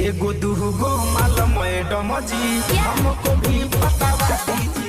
एगो दूगो माल मैडम जी हमको भी पता दीजिए।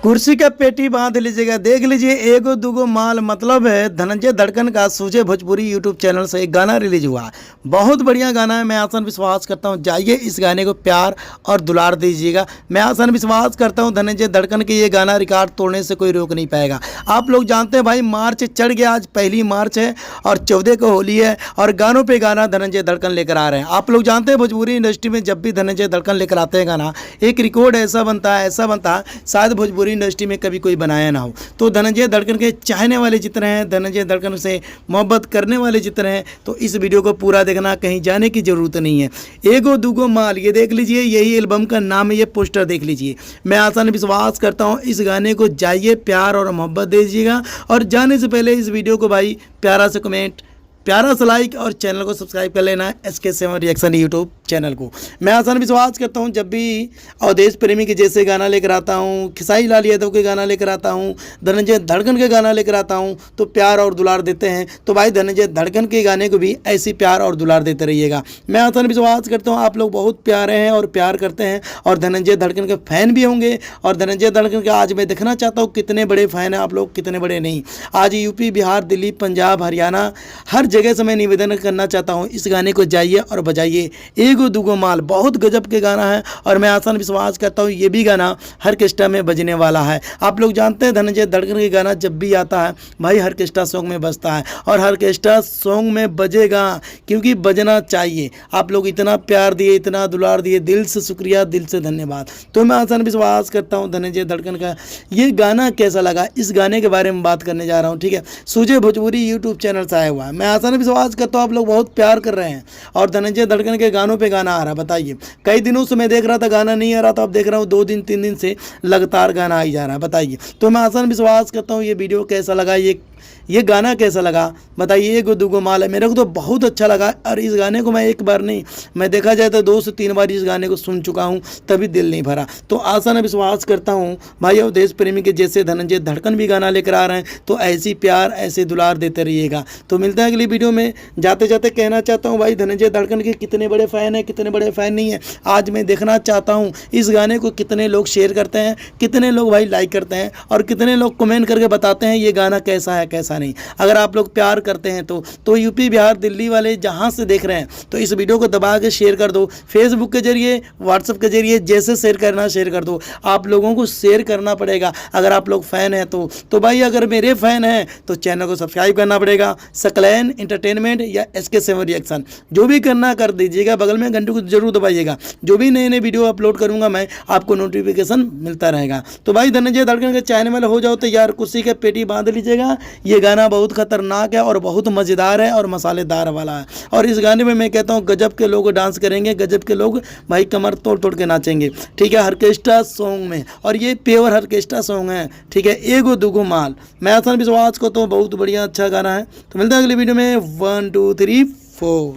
कुर्सी का पेटी बांध लीजिएगा। देख लीजिए एगो दूगो माल मतलब है धनंजय धड़कन का सूझे भोजपुरी यूट्यूब चैनल से एक गाना रिलीज हुआ। बहुत बढ़िया गाना है। मैं आसान विश्वास करता हूँ जाइए इस गाने को प्यार और दुलार दीजिएगा। मैं आसान विश्वास करता हूँ धनंजय धड़कन के ये गाना रिकॉर्ड तोड़ने से कोई रोक नहीं पाएगा। आप लोग जानते हैं भाई मार्च चढ़ गया, आज पहली मार्च है और 14 को होली है और गानों पे गाना धनंजय धड़कन लेकर आ रहे हैं। आप लोग जानते हैं भोजपुरी इंडस्ट्री में जब भी धनंजय धड़कन लेकर आते हैं गाना, एक रिकॉर्ड ऐसा बनता है शायद भोजपुरी इंडस्ट्री में कभी कोई बनाया ना हो। तो धनंजय धड़कन के चाहने वाले जितने हैं, धनंजय धड़कन से मोहब्बत करने वाले जितने हैं, तो इस वीडियो को पूरा देखना, कहीं जाने की ज़रूरत नहीं है। एगो दूगो माल ये देख लीजिए, यही एल्बम का नाम है, ये पोस्टर देख लीजिए। मैं आसान विश्वास करता हूँ इस गाने को जाइए प्यार और मोहब्बत दीजिएगा। और जाने से पहले इस वीडियो को भाई प्यारा से कमेंट, प्यारा सा लाइक और चैनल को सब्सक्राइब कर लेना है, SK7 रिएक्शन यूट्यूब चैनल को। मैं आसान विश्वास करता हूं जब भी अवधेश प्रेमी के जैसे गाना लेकर आता हूं, खेसारी लाल यादव के गाना लेकर आता हूं, धनंजय धड़कन के गाना लेकर आता हूं, तो प्यार और दुलार देते हैं। तो भाई धनंजय धड़कन के गाने को भी ऐसी प्यार और दुलार देते रहिएगा। मैं आसान विश्वास करता हूँ आप लोग बहुत प्यारे हैं और प्यार करते हैं और धनंजय धड़कन के फ़ैन भी होंगे। और धनंजय धड़कन के आज मैं देखना चाहता हूँ कितने बड़े फ़ैन हैं आप लोग, कितने बड़े नहीं। आज यूपी, बिहार, दिल्ली, पंजाब, हरियाणा, हर जगह से मैं निवेदन करना चाहता हूँ इस गाने को जाइए और बजाइए। एगो दूगो माल बहुत गजब के गाना है और मैं आसान विश्वास करता हूँ ये भी गाना ऑर्केस्ट्रा में बजने वाला है। आप लोग जानते हैं धनंजय धड़कन के गाना जब भी आता है भाई ऑर्केस्ट्रा सॉन्ग में बजता है और ऑर्केस्ट्रा सॉन्ग में बजेगा, क्योंकि बजना चाहिए। आप लोग इतना प्यार दिए, इतना दुलार दिए, दिल से शुक्रिया, दिल से धन्यवाद। तो मैं आसान विश्वास करता हूँ धनंजय धड़कन का ये गाना कैसा लगा, इस गाने के बारे में बात करने जा रहा हूँ। ठीक है, सूझे भोजपुरी यूट्यूब चैनल से आया हुआ है। मैं आसान विश्वास करता हूँ आप लोग बहुत प्यार कर रहे हैं और धनंजय धड़कन के गानों पे गाना आ रहा है। बताइए कई दिनों से मैं देख रहा था गाना नहीं आ रहा था, अब देख रहा हूँ 2 दिन 3 दिन से लगातार गाना आ ही जा रहा है। बताइए, तो मैं आसान विश्वास करता हूँ ये वीडियो कैसा लगा, ये गाना कैसा लगा बताइए। एगो दूगो माल है, मेरे को तो बहुत अच्छा लगा और इस गाने को मैं एक बार नहीं, मैं देखा जाए तो 2 से 3 बार इस गाने को सुन चुका हूँ, तभी दिल नहीं भरा। तो आसान विश्वास करता हूँ भाई अवधेश प्रेमी के जैसे धनंजय धड़कन भी गाना लेकर आ रहे हैं, तो ऐसी प्यार ऐसे दुलार देते रहिएगा। तो मिलते हैं अगली वीडियो में। जाते जाते कहना चाहता हूँ भाई धनंजय धड़कन के कितने बड़े फ़ैन हैं, कितने बड़े फ़ैन नहीं है, आज मैं देखना चाहता हूँ इस गाने को कितने लोग शेयर करते हैं, कितने लोग भाई लाइक करते हैं और कितने लोग कमेंट करके बताते हैं ये गाना कैसा है कैसा नहीं। अगर आप लोग प्यार करते हैं तो यूपी, बिहार, दिल्ली वाले जहां से देख रहे हैं तो इस वीडियो को दबा के शेयर कर दो। फेसबुक के जरिए, व्हाट्सएप के जरिए, जैसे शेयर करना शेयर कर दो। आप लोगों को शेयर करना पड़ेगा अगर आप लोग फ़ैन हैं तो भाई अगर मेरे फ़ैन हैं तो चैनल को सब्सक्राइब करना पड़ेगा। सकलैन एंटरटेनमेंट या SK7 रिएक्शन जो भी करना कर दीजिएगा, बगल में घंटे को जरूर दबाइएगा। जो भी नए नए वीडियो अपलोड करूँगा मैं आपको नोटिफिकेशन मिलता रहेगा। तो भाई धनंजय धड़कन के चाहने वाले हो जाओ तो यार कुर्सी के पेटी बांध लीजिएगा। ये गाना बहुत खतरनाक है और बहुत मज़ेदार है और मसालेदार वाला है। और इस गाने में मैं कहता हूँ गजब के लोग डांस करेंगे, गजब के लोग भाई कमर तोड़ तोड़ के नाचेंगे। ठीक है, ऑर्केस्ट्रा सॉन्ग में, और ये प्योर ऑर्केस्ट्रा सॉन्ग है। ठीक है, एगो दूगो माल। मैं आसान विश्वास को तो बहुत बढ़िया अच्छा गाना है। तो मिलते हैं अगली वीडियो में। 1 2 3 4।